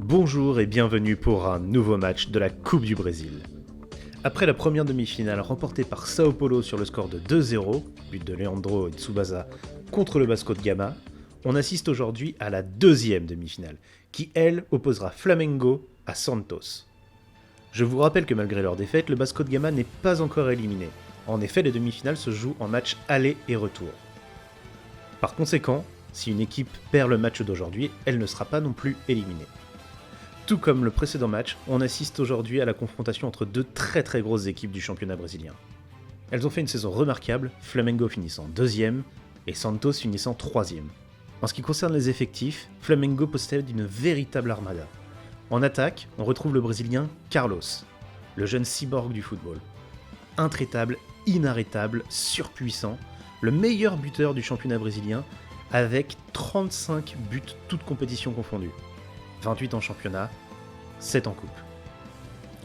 Bonjour et bienvenue pour un nouveau match de la Coupe du Brésil. Après la première demi-finale remportée par Sao Paulo sur le score de 2-0, but de Leandro et Tsubasa contre le Vasco de Gama, on assiste aujourd'hui à la deuxième demi-finale, qui elle opposera Flamengo à Santos. Je vous rappelle que malgré leur défaite, le Vasco de Gama n'est pas encore éliminé. En effet, les demi-finales se jouent en match aller et retour. Par conséquent, si une équipe perd le match d'aujourd'hui, elle ne sera pas non plus éliminée. Tout comme le précédent match, on assiste aujourd'hui à la confrontation entre deux très grosses équipes du championnat brésilien. Elles ont fait une saison remarquable, Flamengo finissant 2ème et Santos finissant 3ème. En ce qui concerne les effectifs, Flamengo possède une véritable armada. En attaque, on retrouve le Brésilien Carlos, le jeune cyborg du football. Intraitable, inarrêtable, surpuissant, le meilleur buteur du championnat brésilien avec 35 buts toutes compétitions confondues. 28 en championnat, 7 en coupe.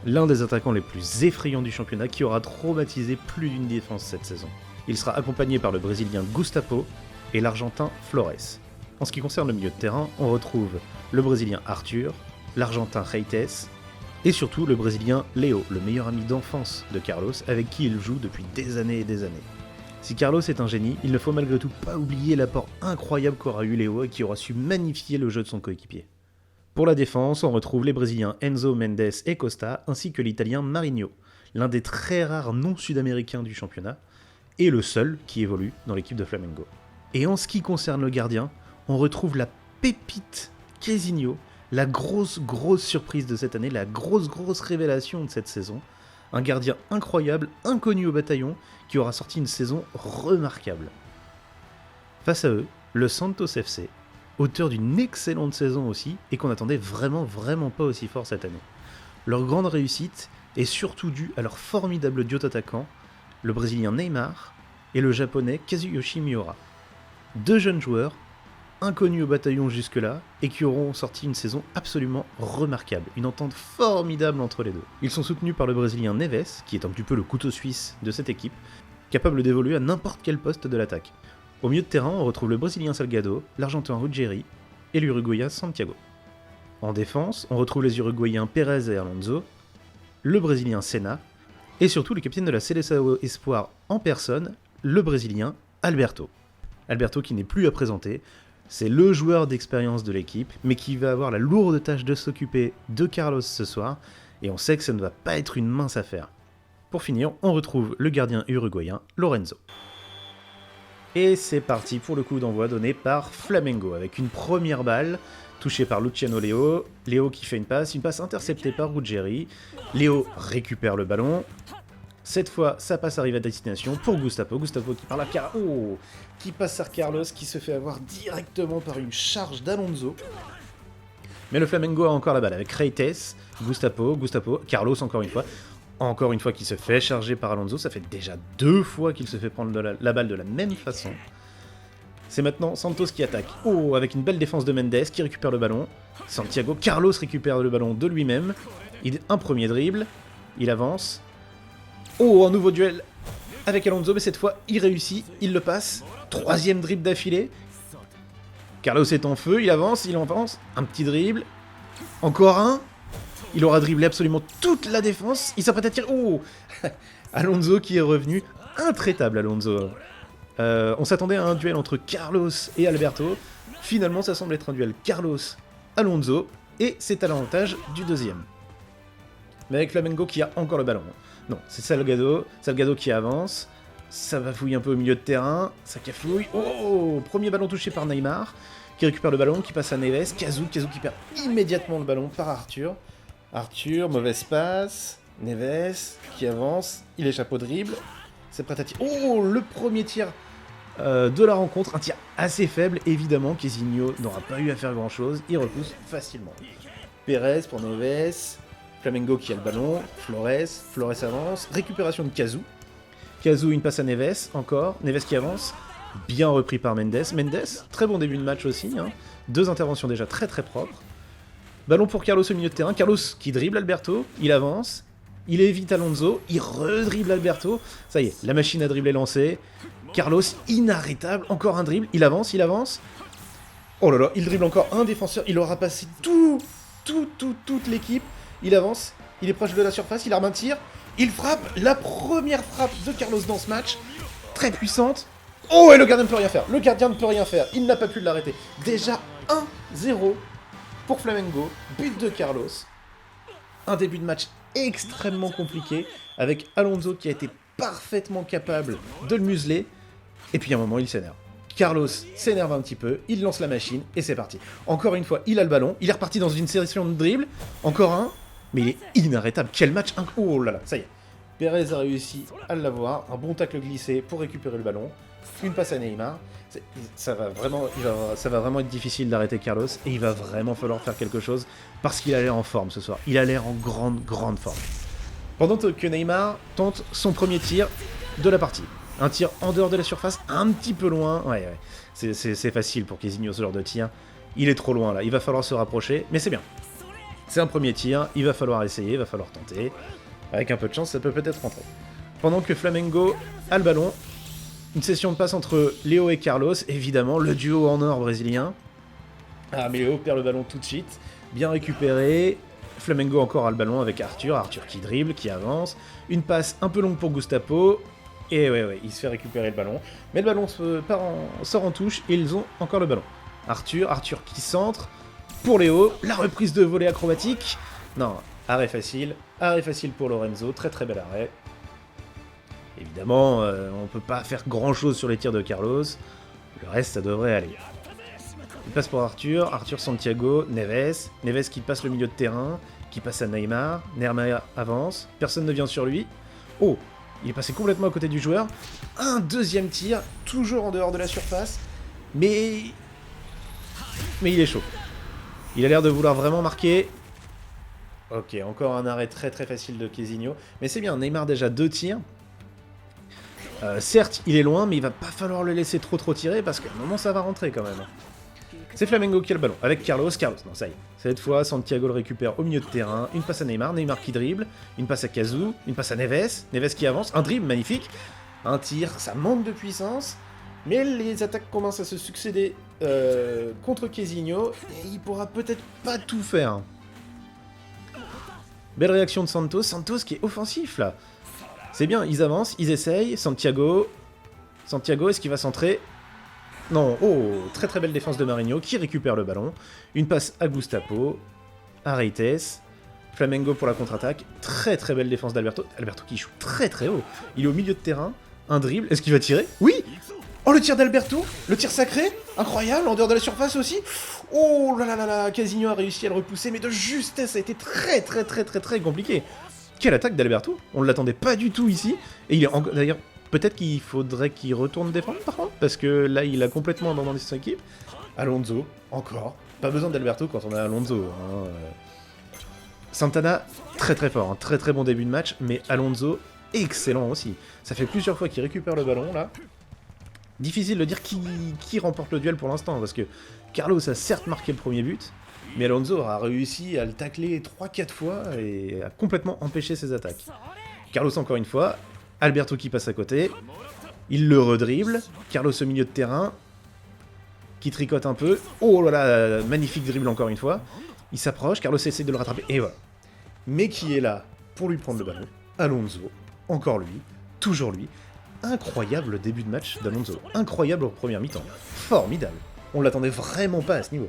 L'un des attaquants les plus effrayants du championnat qui aura traumatisé plus d'une défense cette saison. Il sera accompagné par le Brésilien Gustavo et l'Argentin Flores. En ce qui concerne le milieu de terrain, on retrouve le Brésilien Arthur, l'Argentin Reites et surtout le Brésilien Léo, le meilleur ami d'enfance de Carlos avec qui il joue depuis des années et des années. Si Carlos est un génie, il ne faut malgré tout pas oublier l'apport incroyable qu'aura eu Léo et qui aura su magnifier le jeu de son coéquipier. Pour la défense, on retrouve les Brésiliens Enzo Mendes et Costa, ainsi que l'Italien Marinho, l'un des très rares non-sud-américains du championnat, et le seul qui évolue dans l'équipe de Flamengo. Et en ce qui concerne le gardien, on retrouve la pépite Quezinho, la grosse surprise de cette année, la grosse révélation de cette saison, un gardien incroyable, inconnu au bataillon, qui aura sorti une saison remarquable. Face à eux, le Santos FC, auteur d'une excellente saison aussi, et qu'on attendait vraiment pas aussi fort cette année. Leur grande réussite est surtout due à leur formidable duo d'attaquants, le Brésilien Neymar et le Japonais Kazuyoshi Miura. Deux jeunes joueurs, inconnus au bataillon jusque-là, et qui auront sorti une saison absolument remarquable, une entente formidable entre les deux. Ils sont soutenus par le Brésilien Neves, qui est un petit peu le couteau suisse de cette équipe, capable d'évoluer à n'importe quel poste de l'attaque. Au milieu de terrain, on retrouve le Brésilien Salgado, l'Argentin Ruggeri et l'Uruguayen Santiago. En défense, on retrouve les Uruguayens Pérez et Alonso, le Brésilien Senna, et surtout le capitaine de la Seleção Espoir en personne, le Brésilien Alberto. Alberto qui n'est plus à présenter, c'est le joueur d'expérience de l'équipe, mais qui va avoir la lourde tâche de s'occuper de Carlos ce soir, et on sait que ça ne va pas être une mince affaire. Pour finir, on retrouve le gardien uruguayen Lorenzo. Et c'est parti pour le coup d'envoi donné par Flamengo, avec une première balle touchée par Luciano Léo. Léo qui fait une passe interceptée par Ruggeri. Léo récupère le ballon. Cette fois, sa passe arrive à destination pour Gustavo. Gustavo qui qui passe à Carlos, qui se fait avoir directement par une charge d'Alonso. Mais le Flamengo a encore la balle avec Reites, Gustavo, Carlos encore une fois qui se fait charger par Alonso, ça fait déjà 2 fois qu'il se fait prendre la balle de la même façon. C'est maintenant Santos qui attaque. Avec une belle défense de Mendes qui récupère le ballon. Carlos récupère le ballon de lui-même. Un premier dribble, il avance. Un nouveau duel avec Alonso, mais cette fois il réussit, il le passe. 3e dribble d'affilée. Carlos est en feu, il avance, un petit dribble. Encore un. Il aura dribblé absolument toute la défense. Il s'apprête à tirer. Alonso qui est revenu. Intraitable, Alonso. On s'attendait à un duel entre Carlos et Alberto. Finalement, ça semble être un duel Carlos-Alonso. Et c'est à l'avantage du deuxième. Mais avec Flamengo qui a encore le ballon. Non, c'est Salgado. Salgado qui avance. Ça va fouiller un peu au milieu de terrain. Ça cafouille. Premier ballon touché par Neymar. Qui récupère le ballon, qui passe à Neves. Kazu qui perd immédiatement le ballon par Arthur. Mauvaise passe. Neves qui avance. Il échappe au dribble. C'est prêt à tirer. Le premier tir de la rencontre. Un tir assez faible, évidemment. Quezinho n'aura pas eu à faire grand-chose. Il repousse facilement. Pérez pour Neves. Flamengo qui a le ballon. Flores avance. Récupération de Kazu. Une passe à Neves, encore. Neves qui avance. Bien repris par Mendes. Très bon début de match aussi. 2 interventions déjà très propres. Ballon pour Carlos au milieu de terrain. Carlos qui dribble Alberto. Il avance. Il évite Alonso. Il redribble Alberto. Ça y est, la machine à dribbler lancée. Carlos inarrêtable. Encore un dribble. Il avance. Oh là là, il dribble encore un défenseur. Il aura passé tout toute l'équipe. Il avance, il est proche de la surface, il arme un tir, il frappe, la première frappe de Carlos dans ce match, très puissante. Oh, et le gardien ne peut rien faire, le gardien ne peut rien faire, il n'a pas pu l'arrêter. Déjà 1-0 pour Flamengo, but de Carlos. Un début de match extrêmement compliqué, avec Alonso qui a été parfaitement capable de le museler, et puis à un moment il s'énerve. Carlos s'énerve un petit peu, il lance la machine, et c'est parti. Encore une fois, il a le ballon, il est reparti dans une sélection de dribbles, encore un, mais il est inarrêtable. Quel match Oh là là, ça y est. Pérez a réussi à l'avoir, un bon tacle glissé pour récupérer le ballon, une passe à Neymar. Ça va vraiment être difficile d'arrêter Carlos, et il va vraiment falloir faire quelque chose, parce qu'il a l'air en forme ce soir. Il a l'air en grande forme. Pendant que Neymar tente son premier tir de la partie. Un tir en dehors de la surface, un petit peu loin. Ouais. C'est facile pour Kezinho ce genre de tir. Il est trop loin là, il va falloir se rapprocher, mais c'est bien. C'est un premier tir, il va falloir essayer, il va falloir tenter. Avec un peu de chance, ça peut peut-être rentrer. Pendant que Flamengo a le ballon, une session de passe entre Léo et Carlos, évidemment, le duo en or brésilien. Ah, mais Léo perd le ballon tout de suite, bien récupéré. Flamengo encore a le ballon avec Arthur qui dribble, qui avance. Une passe un peu longue pour Gustavo. Et ouais, il se fait récupérer le ballon. Mais le ballon sort en touche et ils ont encore le ballon. Arthur qui centre. Pour Léo, la reprise de volée acrobatique. Non, arrêt facile pour Lorenzo. Très bel arrêt. Évidemment, on peut pas faire grand chose sur les tirs de Carlos. Le reste, ça devrait aller. Il passe pour Arthur Santiago, Neves qui passe le milieu de terrain, qui passe à Neymar avance, personne ne vient sur lui. Oh, il est passé complètement à côté du joueur. Un deuxième tir, toujours en dehors de la surface, mais il est chaud. Il a l'air de vouloir vraiment marquer. Ok, encore un arrêt très facile de Kezinho, mais c'est bien, Neymar déjà 2 tirs. Certes, il est loin, mais il va pas falloir le laisser trop tirer, parce qu'à un moment ça va rentrer quand même. C'est Flamengo qui a le ballon, avec Carlos, non ça y est. Cette fois, Santiago le récupère au milieu de terrain, une passe à Neymar qui dribble, une passe à Cazu, une passe à Neves qui avance, un dribble magnifique, un tir, ça manque de puissance, mais les attaques commencent à se succéder contre Kezinho, et il pourra peut-être pas tout faire. Belle réaction de Santos qui est offensif là. C'est bien, ils avancent, ils essayent, Santiago, est-ce qu'il va centrer ? Non, oh, très belle défense de Marinho qui récupère le ballon. Une passe à Gustavo, à Reites, Flamengo pour la contre-attaque. Très belle défense d'Alberto. Alberto qui joue très haut. Il est au milieu de terrain, un dribble. Est-ce qu'il va tirer ? Oui ! Oh, le tir d'Alberto, le tir sacré, incroyable, en dehors de la surface aussi. Oh là là, Kezinho a réussi à le repousser, mais de justesse, ça a été très compliqué. Quelle attaque d'Alberto ? On ne l'attendait pas du tout ici. Et il est d'ailleurs... Peut-être qu'il faudrait qu'il retourne défendre par contre, parce que là il a complètement abandonné son équipe. Alonso, encore. Pas besoin d'Alberto quand on a Alonso. Hein. Santana, très fort, hein. Très bon début de match, mais Alonso, excellent aussi. Ça fait plusieurs fois qu'il récupère le ballon là. Difficile de dire qui remporte le duel pour l'instant, parce que Carlos a certes marqué le premier but, mais Alonso a réussi à le tacler 3-4 fois et a complètement empêché ses attaques. Carlos encore une fois. Alberto qui passe à côté, il le redribble, Carlos au milieu de terrain, qui tricote un peu, oh là là, magnifique dribble encore une fois, il s'approche, Carlos essaie de le rattraper, et voilà. Mais qui est là pour lui prendre le ballon ? Alonso, encore lui, toujours lui, incroyable début de match d'Alonso, incroyable au premier mi-temps, formidable, on l'attendait vraiment pas à ce niveau.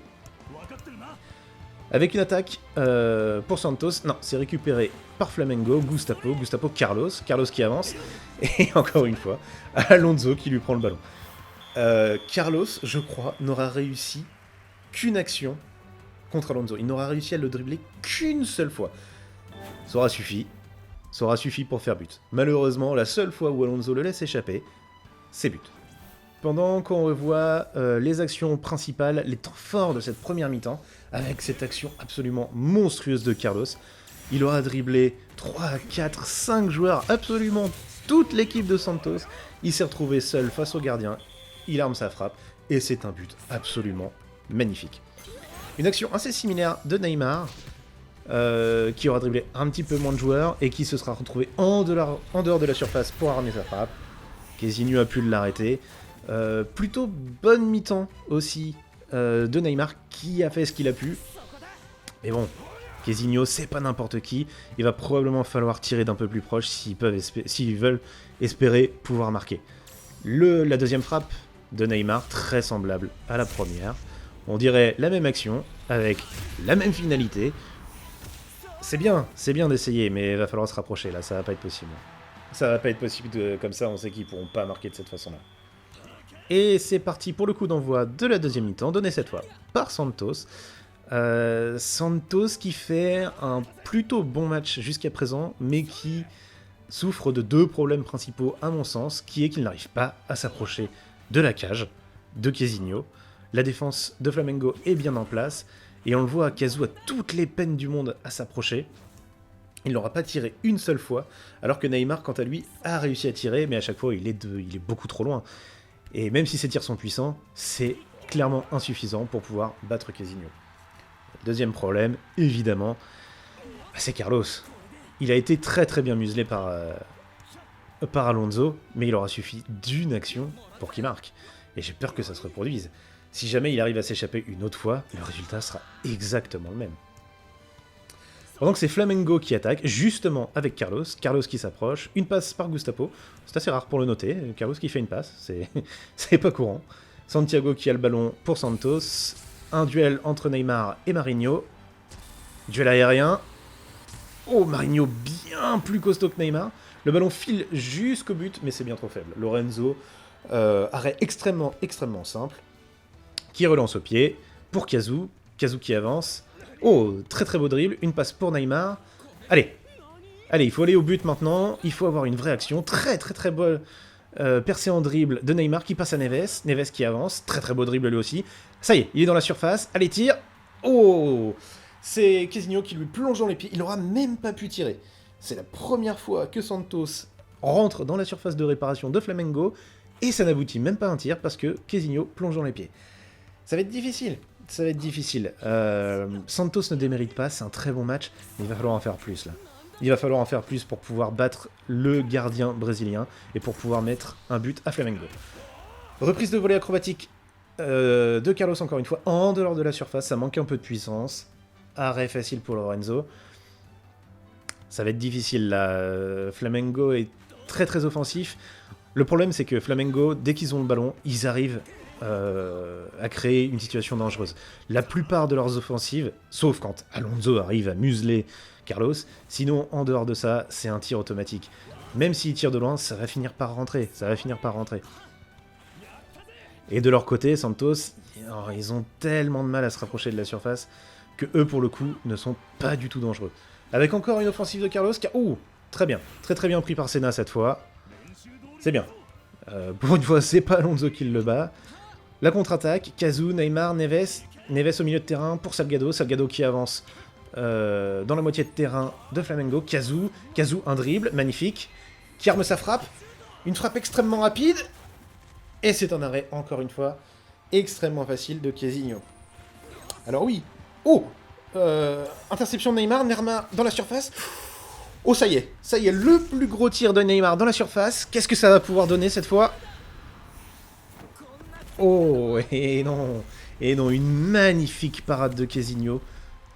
Avec une attaque pour Santos, non, c'est récupéré par Flamengo, Gustavo, Carlos qui avance, et encore une fois, Alonso qui lui prend le ballon. Carlos, je crois, n'aura réussi qu'une action contre Alonso. Il n'aura réussi à le dribbler qu'une seule fois. Ça aura suffi pour faire but. Malheureusement, la seule fois où Alonso le laisse échapper, c'est but. Pendant qu'on revoit les actions principales, les temps forts de cette première mi-temps, avec cette action absolument monstrueuse de Carlos, il aura dribblé 3, 4, 5 joueurs, absolument toute l'équipe de Santos. Il s'est retrouvé seul face au gardien, il arme sa frappe, et c'est un but absolument magnifique. Une action assez similaire de Neymar, qui aura dribblé un petit peu moins de joueurs, et qui se sera retrouvé en dehors de la surface pour armer sa frappe. Kezinho a pu l'arrêter. Plutôt bonne mi-temps aussi de Neymar qui a fait ce qu'il a pu. Mais bon, Quesinho, c'est pas n'importe qui. Il va probablement falloir tirer d'un peu plus proche s'ils veulent espérer pouvoir marquer. La deuxième frappe de Neymar, très semblable à la première. On dirait la même action, avec la même finalité. C'est bien d'essayer, mais il va falloir se rapprocher, là, ça va pas être possible. Ça va pas être possible comme ça, on sait qu'ils pourront pas marquer de cette façon-là. Et c'est parti pour le coup d'envoi de la deuxième mi-temps, donné cette fois par Santos. Santos qui fait un plutôt bon match jusqu'à présent, mais qui souffre de deux problèmes principaux à mon sens, qui est qu'il n'arrive pas à s'approcher de la cage de Quesinho. La défense de Flamengo est bien en place, et on le voit, Kazu a toutes les peines du monde à s'approcher. Il n'aura pas tiré une seule fois, alors que Neymar, quant à lui, a réussi à tirer, mais à chaque fois, il est beaucoup trop loin. Et même si ses tirs sont puissants, c'est clairement insuffisant pour pouvoir battre Quesinho. Deuxième problème, évidemment, c'est Carlos. Il a été très très bien muselé par Alonso, mais il aura suffi d'une action pour qu'il marque. Et j'ai peur que ça se reproduise. Si jamais il arrive à s'échapper une autre fois, le résultat sera exactement le même. Pendant que c'est Flamengo qui attaque, justement avec Carlos. Carlos qui s'approche, une passe par Gustavo. C'est assez rare pour le noter, Carlos qui fait une passe, c'est pas courant. Santiago qui a le ballon pour Santos. Un duel entre Neymar et Marinho. Duel aérien. Oh, Marinho bien plus costaud que Neymar. Le ballon file jusqu'au but, mais c'est bien trop faible. Lorenzo, arrêt extrêmement simple. Qui relance au pied pour Kazu. Kazu qui avance. Oh, très très beau dribble. Une passe pour Neymar. Allez, il faut aller au but maintenant. Il faut avoir une vraie action. Très beau percée en dribble de Neymar qui passe à Neves. Neves qui avance. Très beau dribble lui aussi. Ça y est, il est dans la surface. Allez, tire. Oh, c'est Quesinho qui lui plonge dans les pieds. Il n'aura même pas pu tirer. C'est la première fois que Santos rentre dans la surface de réparation de Flamengo. Et ça n'aboutit même pas à un tir parce que Quesinho plonge dans les pieds. Ça va être difficile. Santos ne démérite pas, c'est un très bon match, mais il va falloir en faire plus là. Il va falloir en faire plus pour pouvoir battre le gardien brésilien et pour pouvoir mettre un but à Flamengo. Reprise de volée acrobatique de Carlos encore une fois, en dehors de la surface, ça manque un peu de puissance. Arrêt facile pour Lorenzo. Ça va être difficile là, Flamengo est très offensif. Le problème c'est que Flamengo, dès qu'ils ont le ballon, ils arrivent à créer une situation dangereuse. La plupart de leurs offensives, sauf quand Alonso arrive à museler Carlos, sinon en dehors de ça, c'est un tir automatique. Même s'ils tirent de loin, ça va finir par rentrer. Et de leur côté, Santos, ils ont tellement de mal à se rapprocher de la surface que eux, pour le coup, ne sont pas du tout dangereux. Avec encore une offensive de Carlos, très bien. Très bien pris par Senna cette fois. C'est bien. Pour une fois, c'est pas Alonso qui le bat. La contre-attaque, Kazu, Neymar, Neves au milieu de terrain pour Salgado qui avance dans la moitié de terrain de Flamengo. Kazu, un dribble, magnifique, qui arme sa frappe, une frappe extrêmement rapide, et c'est un arrêt, encore une fois, extrêmement facile de Quesinho. Alors oui, interception de Neymar dans la surface. Oh, ça y est, le plus gros tir de Neymar dans la surface. Qu'est-ce que ça va pouvoir donner cette fois ? Oh, et non, une magnifique parade de Quesinho,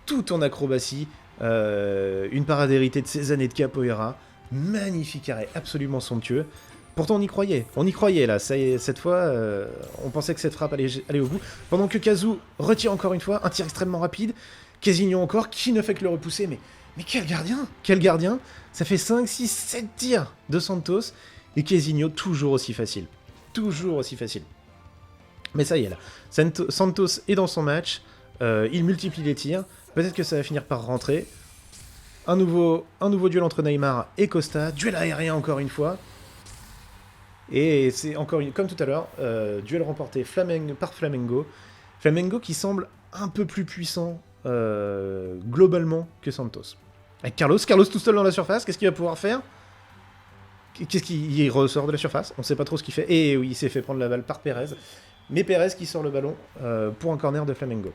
tout en acrobatie, une parade héritée de ses années de capoeira, magnifique arrêt, absolument somptueux. Pourtant on y croyait là, ça y est, cette fois, on pensait que cette frappe allait au bout, pendant que Kazu retire encore une fois, un tir extrêmement rapide, Quesinho encore, qui ne fait que le repousser, mais quel gardien, ça fait 5, 6, 7 tirs de Santos, et Quesinho toujours aussi facile. Mais ça y est là, Santos est dans son match, il multiplie les tirs, peut-être que ça va finir par rentrer. Un nouveau duel entre Neymar et Costa, duel aérien encore une fois. Et c'est encore comme tout à l'heure, duel remporté par Flamengo. Flamengo qui semble un peu plus puissant globalement que Santos. Avec Carlos tout seul dans la surface, qu'est-ce qu'il va pouvoir faire ? Qu'est-ce qu'il ressort de la surface ? On sait pas trop ce qu'il fait. Et oui, il s'est fait prendre la balle par Pérez. Mais Pérez qui sort le ballon pour un corner de Flamengo.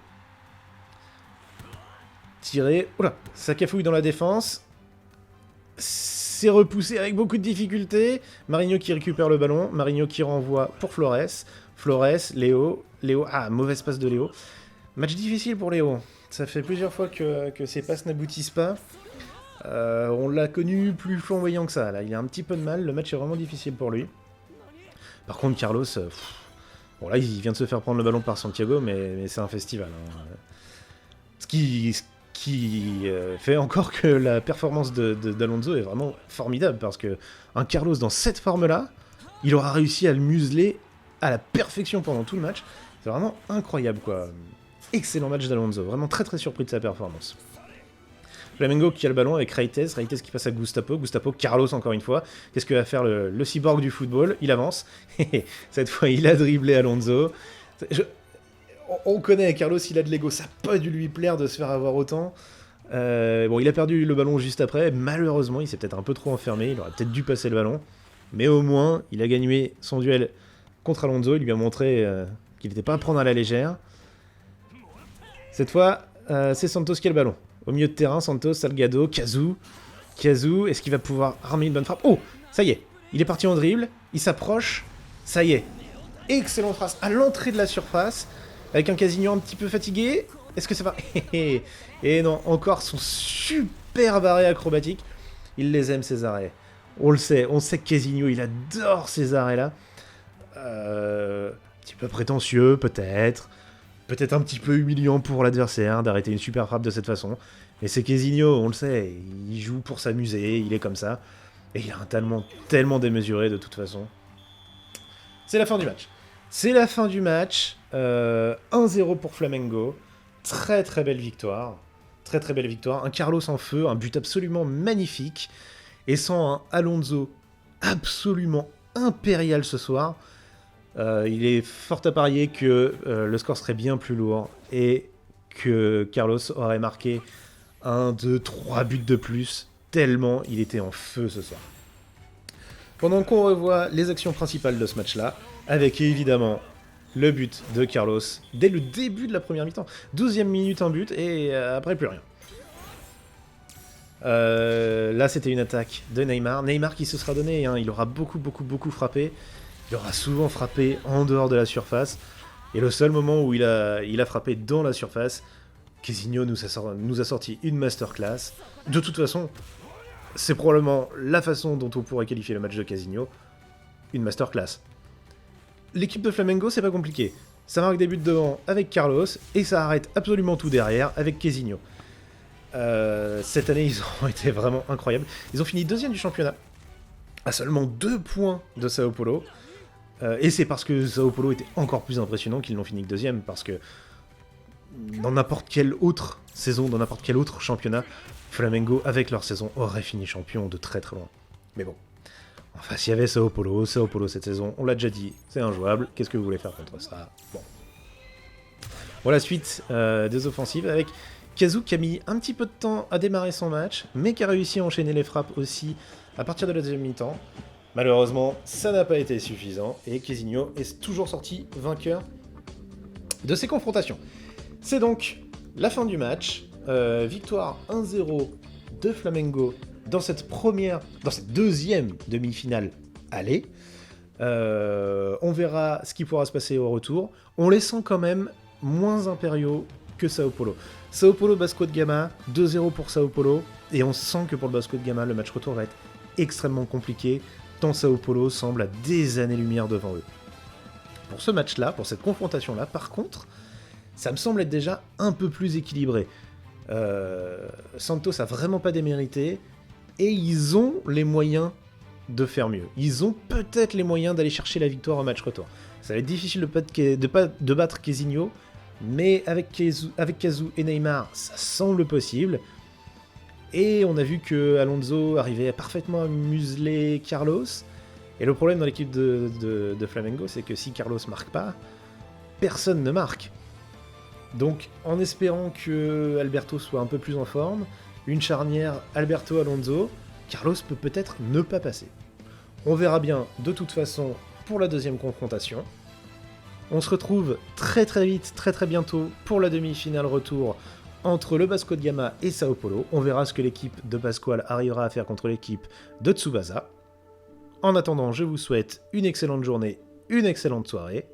Tiré. Oula, ça cafouille dans la défense. C'est repoussé avec beaucoup de difficultés. Marinho qui récupère le ballon. Marinho qui renvoie pour Flores. Léo. Ah, mauvaise passe de Léo. Match difficile pour Léo. Ça fait plusieurs fois que ses passes n'aboutissent pas. On l'a connu plus flamboyant que ça. Là, il a un petit peu de mal. Le match est vraiment difficile pour lui. Par contre, Carlos, bon là, il vient de se faire prendre le ballon par Santiago, mais c'est un festival. Hein. Ce qui fait encore que la performance d'Alonso est vraiment formidable, parce que un Carlos dans cette forme-là, il aura réussi à le museler à la perfection pendant tout le match. C'est vraiment incroyable, quoi. Excellent match d'Alonso, vraiment très très surpris de sa performance. Flamengo qui a le ballon avec Reitez qui passe à Gustavo, Carlos encore une fois. Qu'est-ce que va faire le cyborg du football? Il avance, cette fois il a dribblé Alonso. On connaît Carlos, il a de l'ego, ça n'a pas dû lui plaire de se faire avoir autant. Bon, il a perdu le ballon juste après, malheureusement il s'est peut-être un peu trop enfermé, il aurait peut-être dû passer le ballon. Mais au moins, il a gagné son duel contre Alonso, il lui a montré qu'il n'était pas à prendre à la légère. Cette fois, c'est Santos qui a le ballon. Au milieu de terrain, Santos, Salgado, Kazu. Kazu, est-ce qu'il va pouvoir armer une bonne frappe? Oh, ça y est, il est parti en dribble, il s'approche, ça y est. Excellente trace à l'entrée de la surface, avec un Casinho un petit peu fatigué. Est-ce que ça va? Et non, encore son superbe arrêt acrobatique. Il les aime, ces arrêts. On le sait, on sait que Casinho, il adore ces arrêts-là. Un petit peu prétentieux, peut-être. Peut-être un petit peu humiliant pour l'adversaire d'arrêter une super frappe de cette façon. Mais c'est Casinho, on le sait, il joue pour s'amuser, il est comme ça. Et il a un talent tellement démesuré de toute façon. C'est la fin du match. C'est la fin du match. 1-0 pour Flamengo. Très très belle victoire. Très très belle victoire. Un Carlos en feu, un but absolument magnifique. Et sans un Alonso absolument impérial ce soir, il est fort à parier que le score serait bien plus lourd et que Carlos aurait marqué 1, 2, 3 buts de plus, tellement il était en feu ce soir. Pendant qu'on revoit les actions principales de ce match-là, avec évidemment le but de Carlos dès le début de la première mi-temps. 12e minute, un but, et après plus rien. Là, c'était une attaque de Neymar. Neymar qui se sera donné, hein, il aura beaucoup frappé. Il aura souvent frappé en dehors de la surface. Et le seul moment où il a frappé dans la surface, Casinho nous a sorti une masterclass. De toute façon, c'est probablement la façon dont on pourrait qualifier le match de Casinho. Une masterclass. L'équipe de Flamengo, c'est pas compliqué. Ça marque des buts devant avec Carlos, et ça arrête absolument tout derrière avec Casinho. Cette année, ils ont été vraiment incroyables. Ils ont fini deuxième du championnat, à seulement 2 points de Sao Paulo. Et c'est parce que Sao Paulo était encore plus impressionnant qu'ils l'ont fini que deuxième, parce que dans n'importe quelle autre saison, dans n'importe quel autre championnat, Flamengo, avec leur saison, aurait fini champion de très très loin. Mais bon, en face, il y avait Sao Paulo cette saison, on l'a déjà dit, c'est injouable, qu'est-ce que vous voulez faire contre ça? Bon, la suite des offensives, avec Kazu qui a mis un petit peu de temps à démarrer son match, mais qui a réussi à enchaîner les frappes aussi à partir de la deuxième mi-temps. Malheureusement, ça n'a pas été suffisant, et Casinho est toujours sorti vainqueur de ces confrontations. C'est donc la fin du match. Victoire 1-0 de Flamengo dans cette deuxième demi-finale aller. On verra ce qui pourra se passer au retour. On les sent quand même moins impériaux que Sao Paulo. Sao Paulo, Vasco de Gama, 2-0 pour Sao Paulo, et on sent que pour le Vasco de Gama, le match retour va être extrêmement compliqué, tant Sao Paulo semble à des années-lumière devant eux. Pour ce match-là, pour cette confrontation-là, par contre, ça me semble être déjà un peu plus équilibré. Santos a vraiment pas démérité, et ils ont les moyens de faire mieux. Ils ont peut-être les moyens d'aller chercher la victoire au match retour. Ça va être difficile de battre Casinho, mais avec Kazu et Neymar, ça semble possible. Et on a vu que Alonso arrivait parfaitement à museler Carlos. Et le problème dans l'équipe de Flamengo, c'est que si Carlos marque pas, personne ne marque. Donc, en espérant que Alberto soit un peu plus en forme, une charnière Alberto-Alonso, Carlos peut peut-être ne pas passer. On verra bien de toute façon pour la deuxième confrontation. On se retrouve très très vite, très très bientôt pour la demi-finale retour entre le Vasco de Gama et Sao Paulo. On verra ce que l'équipe de Pascual arrivera à faire contre l'équipe de Tsubasa. En attendant, je vous souhaite une excellente journée, une excellente soirée,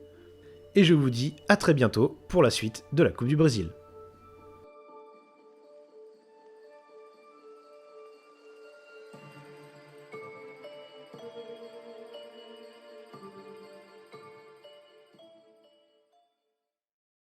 et je vous dis à très bientôt pour la suite de la Coupe du Brésil.